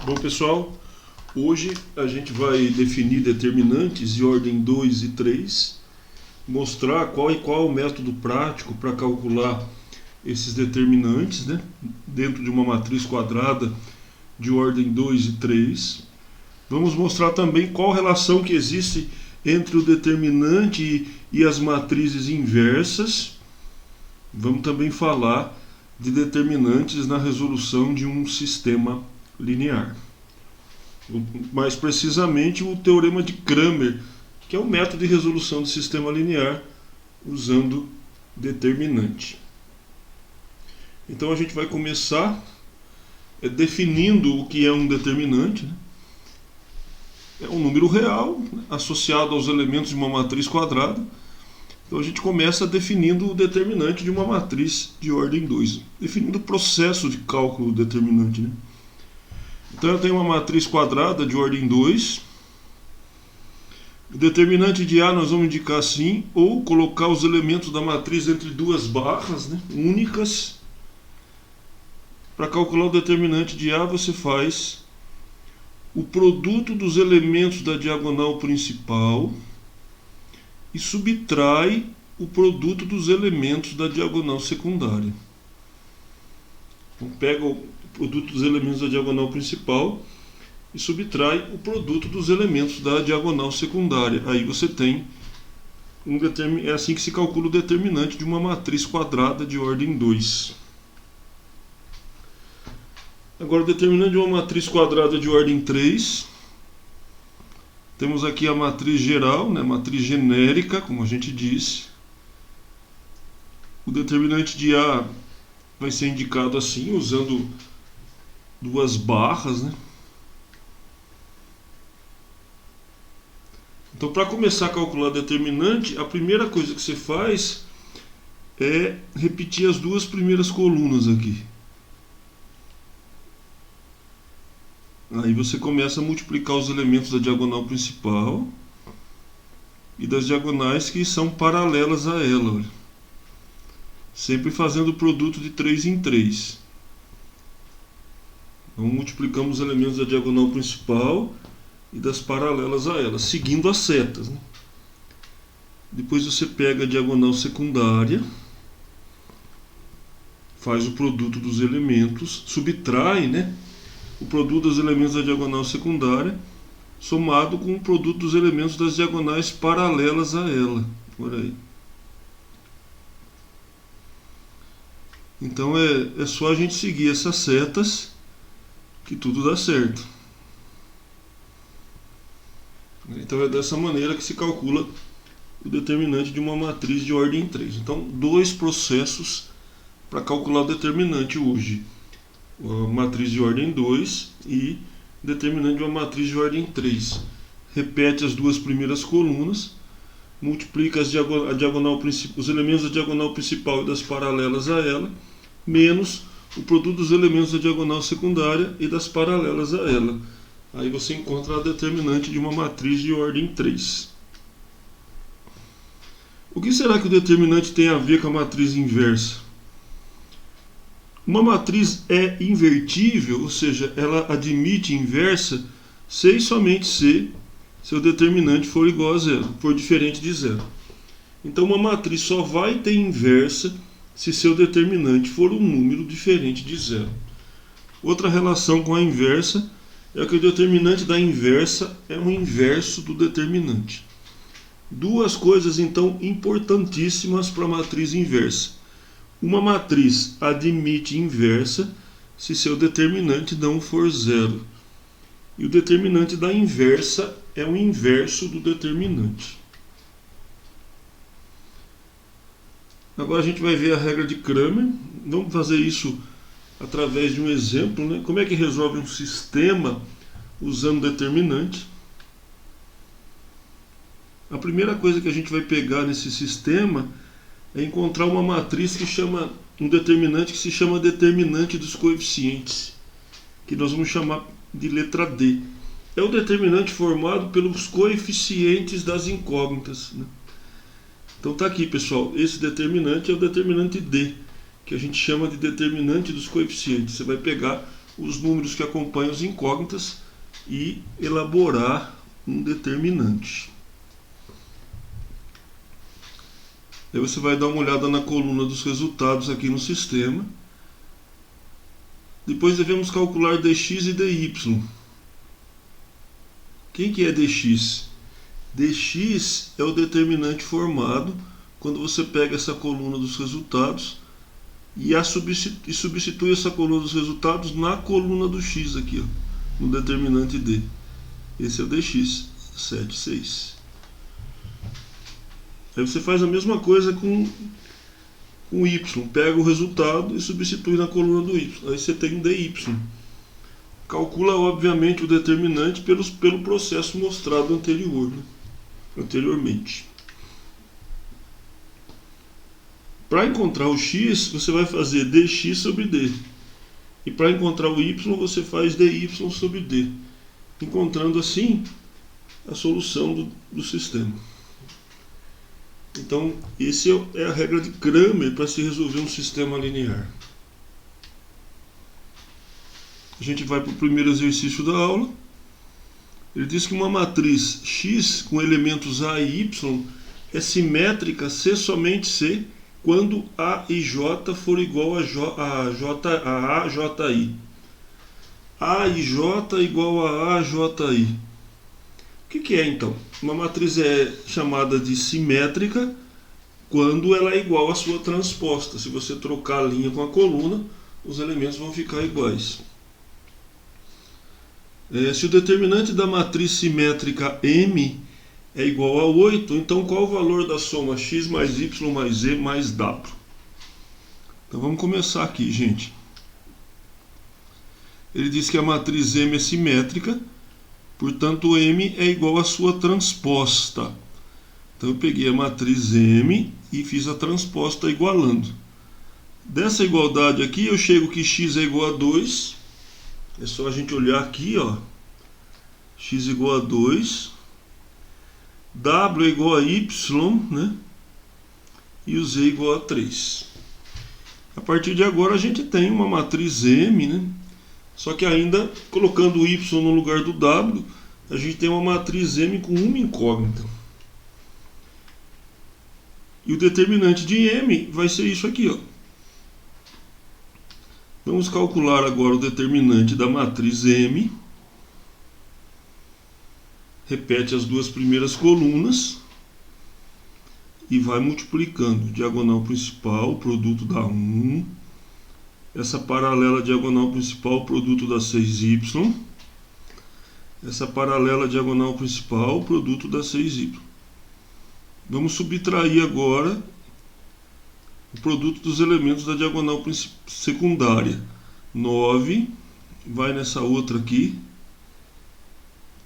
Bom, pessoal, hoje a gente vai definir determinantes de ordem 2 e 3, mostrar qual é o método prático para calcular esses determinantes, né, dentro de uma matriz quadrada de ordem 2 e 3. Vamos mostrar também qual relação que existe entre o determinante e as matrizes inversas. Vamos também falar de determinantes na resolução de um sistema linear. Mais precisamente o teorema de Cramer, que é o método de resolução de sistema linear usando determinante. Então a gente vai começar definindo o que é um determinante, né? É um número real, né, associado aos elementos de uma matriz quadrada. Então a gente começa definindo o determinante de uma matriz de ordem 2, definindo o processo de cálculo do determinante, né? Então eu tenho uma matriz quadrada de ordem 2. O determinante de A nós vamos indicar assim, ou colocar os elementos da matriz entre duas barras, né, únicas. Para calcular o determinante de A, você faz o produto dos elementos da diagonal principal e subtrai o produto dos elementos da diagonal secundária. Então pega o produto dos elementos da diagonal principal e subtrai o produto dos elementos da diagonal secundária. Aí você tem é assim que se calcula o determinante de uma matriz quadrada de ordem 2. Agora o determinante de uma matriz quadrada de ordem 3. Temos aqui a matriz geral, né, matriz genérica, como a gente disse. O determinante de A vai ser indicado assim, usando duas barras, né? Então, para começar a calcular determinante, a primeira coisa que você faz é repetir as duas primeiras colunas aqui. Aí você começa a multiplicar os elementos da diagonal principal e das diagonais que são paralelas a ela, olha. Sempre fazendo o produto de 3 em 3. Então multiplicamos os elementos da diagonal principal e das paralelas a ela, seguindo as setas, né? Depois você pega a diagonal secundária, faz o produto dos elementos, subtrai, né, o produto dos elementos da diagonal secundária, somado com o produto dos elementos das diagonais paralelas a ela. Por aí. Então é só a gente seguir essas setas que tudo dá certo. Então é dessa maneira que se calcula o determinante de uma matriz de ordem 3. Então, dois processos para calcular o determinante hoje. A matriz de ordem 2 e determinante de uma matriz de ordem 3. Repete as duas primeiras colunas, multiplica os elementos da diagonal principal e das paralelas a ela, menos o produto dos elementos da diagonal secundária e das paralelas a ela. Aí você encontra a determinante de uma matriz de ordem 3. O que será que o determinante tem a ver com a matriz inversa? Uma matriz é invertível, ou seja, ela admite inversa se e somente se seu determinante for igual a zero, for diferente de zero. Então uma matriz só vai ter inversa se seu determinante for um número diferente de zero. Outra relação com a inversa é que o determinante da inversa é o inverso do determinante. Duas coisas então importantíssimas para a matriz inversa. Uma matriz admite inversa se seu determinante não for zero. E o determinante da inversa é o inverso do determinante. Agora a gente vai ver a regra de Cramer. Vamos fazer isso através de um exemplo, né? Como é que resolve um sistema usando determinante? A primeira coisa que a gente vai pegar nesse sistema é encontrar uma matriz que chama um determinante que se chama determinante dos coeficientes, que nós vamos chamar de letra D. É o determinante formado pelos coeficientes das incógnitas, né? Então tá aqui, pessoal, esse determinante é o determinante D, que a gente chama de determinante dos coeficientes. Você vai pegar os números que acompanham as incógnitas e elaborar um determinante. Aí você vai dar uma olhada na coluna dos resultados aqui no sistema. Depois devemos calcular dx e dy. Quem que é dx? dx é o determinante formado quando você pega essa coluna dos resultados e substitui essa coluna dos resultados na coluna do x aqui, ó, no determinante d. Esse é o dx, 7,6. Aí você faz a mesma coisa com y, pega o resultado e substitui na coluna do y. Aí você tem um dy. Calcula, obviamente, o determinante pelo processo mostrado anteriormente. Para encontrar o x, você vai fazer dx sobre d. E para encontrar o y, você faz dy sobre d. Encontrando assim a solução do sistema. Então, essa é a regra de Cramer para se resolver um sistema linear. A gente vai para o primeiro exercício da aula. Ele diz que uma matriz X com elementos A e Y é simétrica se somente se quando A e J for igual a AJI. A e J igual a AJI. O que é então? Uma matriz é chamada de simétrica quando ela é igual à sua transposta. Se você trocar a linha com a coluna, os elementos vão ficar iguais. Se o determinante da matriz simétrica M é igual a 8, então qual o valor da soma x mais y mais z mais w? Então vamos começar aqui, gente. Ele diz que a matriz M é simétrica, portanto M é igual à sua transposta. Então eu peguei a matriz M e fiz a transposta igualando. Dessa igualdade aqui eu chego que x é igual a 2. É só a gente olhar aqui, ó. X igual a 2. W é igual a y, né? E o z é igual a 3. A partir de agora a gente tem uma matriz M, né? Só que ainda colocando o y no lugar do w, a gente tem uma matriz M com uma incógnita. E o determinante de M vai ser isso aqui, ó. Vamos calcular agora o determinante da matriz M. Repete as duas primeiras colunas e vai multiplicando. Diagonal principal, produto dá 1. Essa paralela diagonal principal, produto dá 6y. Essa paralela diagonal principal, produto dá 6y. Vamos subtrair agora o produto dos elementos da diagonal secundária. 9 vai nessa outra aqui,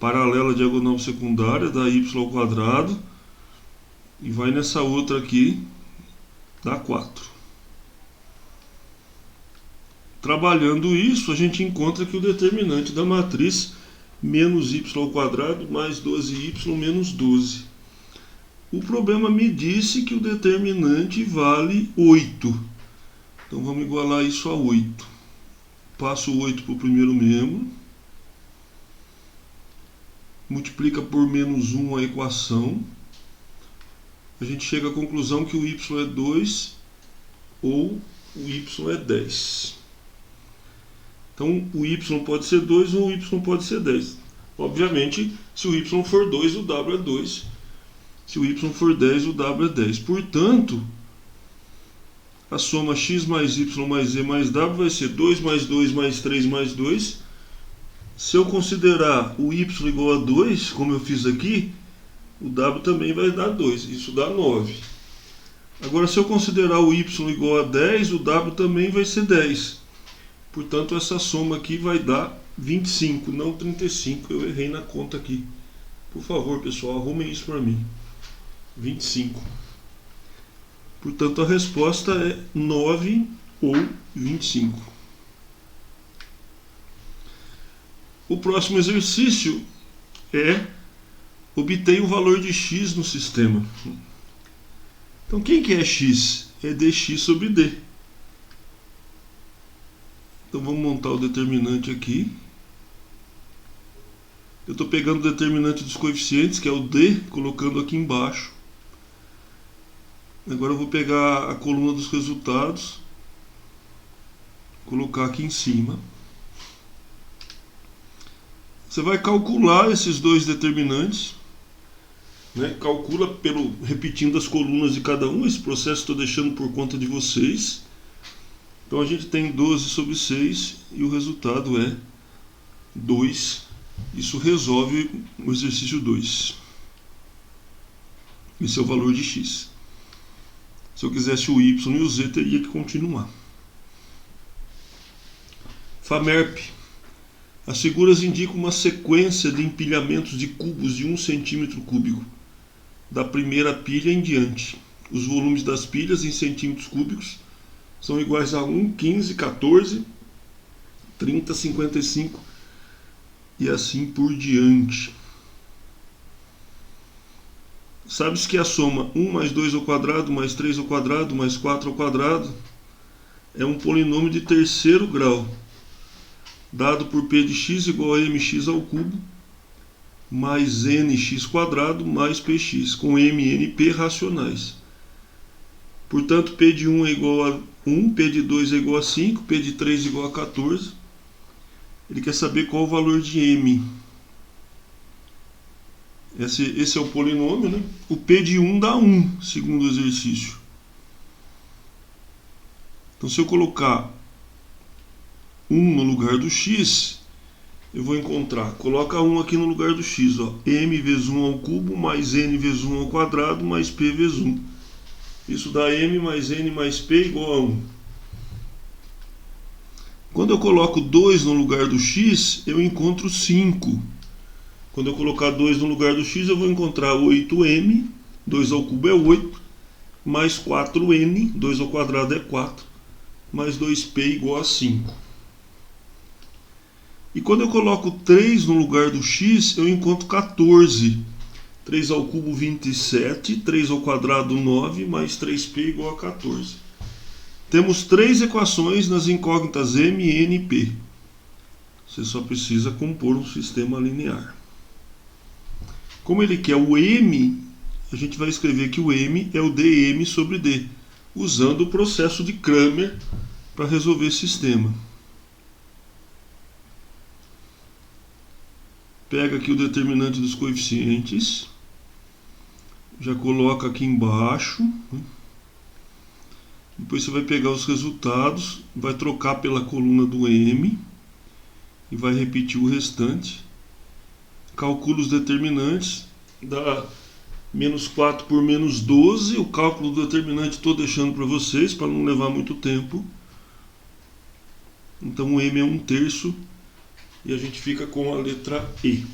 paralela diagonal secundária, dá y ao quadrado, e vai nessa outra aqui, dá 4. Trabalhando isso, a gente encontra que o determinante da matriz menos y ao quadrado mais 12y menos 12. O problema me disse que o determinante vale 8. Então vamos igualar isso a 8. Passo o 8 para o primeiro membro. Multiplica por menos 1 a equação. A gente chega à conclusão que o y é 2 ou o y é 10. Então o y pode ser 2 ou o y pode ser 10. Obviamente, se o y for 2, o w é 2. Se o y for 10, o w é 10. Portanto, a soma x mais y mais z mais w vai ser 2 mais 2 mais 3 mais 2. Se eu considerar o y igual a 2, como eu fiz aqui, o w também vai dar 2. Isso dá 9. Agora, se eu considerar o y igual a 10, o w também vai ser 10. Portanto, essa soma aqui vai dar 25, não 35. Eu errei na conta aqui. Por favor, pessoal, arrumem isso para mim. 25. Portanto, a resposta é 9 ou 25. O próximo exercício é obter o valor de x no sistema. Então, quem que é x? É dx sobre d. Então vamos montar o determinante aqui. Eu estou pegando o determinante dos coeficientes, que é o D, colocando aqui embaixo. Agora eu vou pegar a coluna dos resultados, colocar aqui em cima. Você vai calcular esses dois determinantes, né? Calcula repetindo as colunas de cada um. Esse processo estou deixando por conta de vocês. Então a gente tem 12 sobre 6 e o resultado é 2. Isso resolve o exercício 2. Esse é o valor de x. Se eu quisesse o y e o z, teria que continuar. FAMERP. As figuras indicam uma sequência de empilhamentos de cubos de 1 centímetro cúbico, da primeira pilha em diante. Os volumes das pilhas em centímetros cúbicos são iguais a 1, 15, 14, 30, 55 e assim por diante. Sabes que a soma 1 mais 2 ao quadrado, mais 3 ao quadrado, mais 4 ao quadrado é um polinômio de terceiro grau, dado por p de x igual a mx ao cubo, mais nx quadrado, mais px, com m e np racionais. Portanto, p de 1 é igual a 1, p de 2 é igual a 5, p de 3 é igual a 14. Ele quer saber qual o valor de m. Esse é o polinômio, né? O p de 1 dá 1, segundo o exercício. Então, se eu colocar 1 no lugar do x, eu vou encontrar, coloca 1 aqui no lugar do x, ó, m vezes 1 ao cubo, mais n vezes 1 ao quadrado, mais p vezes 1. Isso dá m mais n mais p igual a 1. Quando eu coloco 2 no lugar do x, eu encontro 5. Quando eu colocar 2 no lugar do x, eu vou encontrar 8m, 2 ao cubo é 8, mais 4n, 2 ao quadrado é 4, mais 2p igual a 5. E quando eu coloco 3 no lugar do x, eu encontro 14. 3 ao cubo 27, 3 ao quadrado 9, mais 3p igual a 14. Temos 3 equações nas incógnitas m, n e p. Você só precisa compor um sistema linear. Como ele quer o m, a gente vai escrever que o m é o dm sobre d, usando o processo de Cramer para resolver esse sistema. Pega aqui o determinante dos coeficientes, já coloca aqui embaixo. Depois você vai pegar os resultados, vai trocar pela coluna do m e vai repetir o restante. Calcula os determinantes, dá menos 4 por menos 12. O cálculo do determinante estou deixando para vocês, para não levar muito tempo. Então o m é 1/3 e a gente fica com a letra E.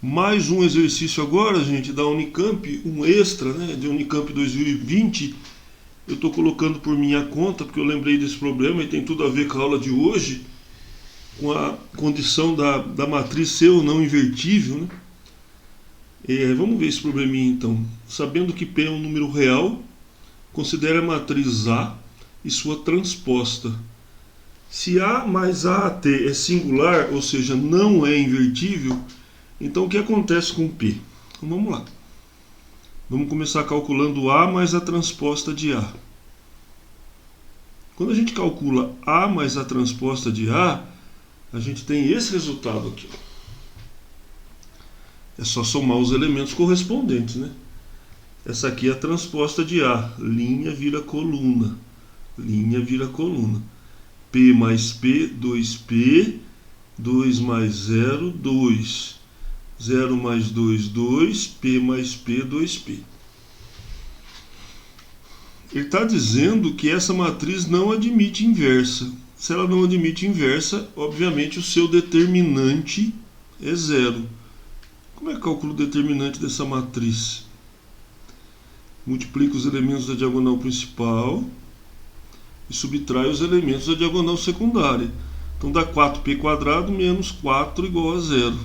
Mais um exercício agora, gente, da Unicamp, um extra, né, de Unicamp 2020. Eu estou colocando por minha conta, porque eu lembrei desse problema e tem tudo a ver com a aula de hoje, com a condição da matriz ser ou não invertível, né? Vamos ver esse probleminha então. Sabendo que P é um número real, considere a matriz A e sua transposta. Se A mais AT é singular, ou seja, não é invertível, então o que acontece com P? Então vamos lá. Vamos começar calculando A mais a transposta de A. Quando a gente calcula A mais a transposta de A, a gente tem esse resultado aqui. É só somar os elementos correspondentes, né? Essa aqui é a transposta de A. Linha vira coluna. Linha vira coluna. P mais P, 2P. 2 mais 0, 2. 0 mais 2, 2. P mais P, 2P. Ele está dizendo que essa matriz não admite inversa. Se ela não admite inversa, obviamente o seu determinante é 0. Como é que calcula o determinante dessa matriz? Multiplica os elementos da diagonal principal e subtrai os elementos da diagonal secundária. Então dá 4p² menos 4 igual a 0.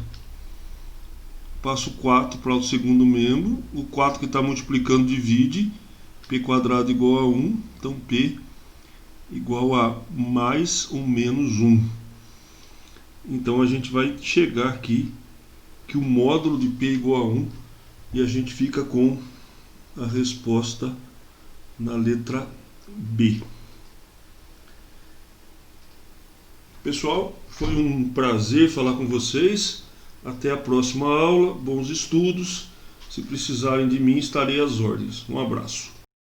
Passo 4 para o segundo membro. O 4 que está multiplicando divide. P² igual a 1. Então P igual a mais ou menos 1. Então a gente vai chegar aqui que o módulo de P igual a 1 e a gente fica com a resposta na letra B. Pessoal, foi um prazer falar com vocês. Até a próxima aula. Bons estudos. Se precisarem de mim, estarei às ordens. Um abraço.